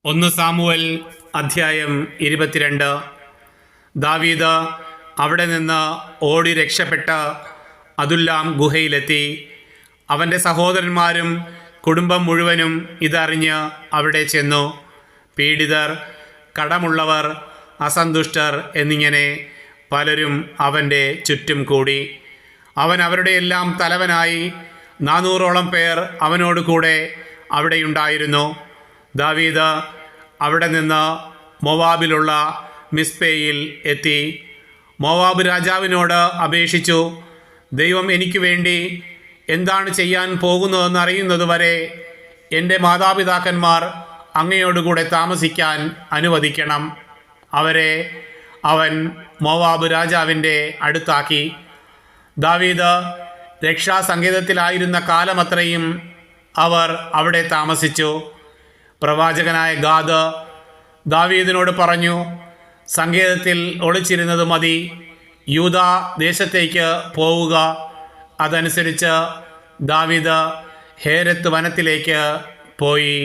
1 Samuel അധ്യായം 22. ദാവീദ് അവിടെ നിന്ന് ഓടി രക്ഷപ്പെട്ട് അതുല്ലാം ഗുഹയിലെത്തി. അവൻ്റെ സഹോദരന്മാരും കുടുംബം മുഴുവനും ഇതറിഞ്ഞ് അവിടെ ചെന്നു. പീഡിതർ, കടമുള്ളവർ, അസന്തുഷ്ടർ എന്നിങ്ങനെ പലരും അവൻ്റെ ചുറ്റും കൂടി. അവൻ അവരുടെ എല്ലാം തലവനായി. 400ഓളം പേർ അവനോട് കൂടെ അവിടെയുണ്ടായിരുന്നു. ദാവീദ് അവിടെ നിന്ന് മോവാബിലുള്ള മിസ്പയിൽ എത്തി. മോവാബ് രാജാവിനോട് അപേക്ഷിച്ചു, ദൈവം എനിക്ക് വേണ്ടി എന്താണ് ചെയ്യാൻ പോകുന്നതെന്ന് അറിയുന്നതുവരെ എൻ്റെ മാതാപിതാക്കന്മാർ അങ്ങയോടുകൂടെ താമസിക്കാൻ അനുവദിക്കണം. അവരെ അവൻ മോവാബ് രാജാവിൻ്റെ അടുത്താക്കി. ദാവീദ് രക്ഷാസങ്കേതത്തിലായിരുന്ന കാലമത്രയും അവർ അവിടെ താമസിച്ചു. പ്രവാചകനായ ഗാദ് ദാവീദിനോട് പറഞ്ഞു, സങ്കേതത്തിൽ ഒളിച്ചിരുന്നത് മതി, യൂദാ ദേശത്തേക്ക് പോവുക. അതനുസരിച്ച് ദാവീദ് ഹേരെത്ത് വനത്തിലേക്ക് പോയി.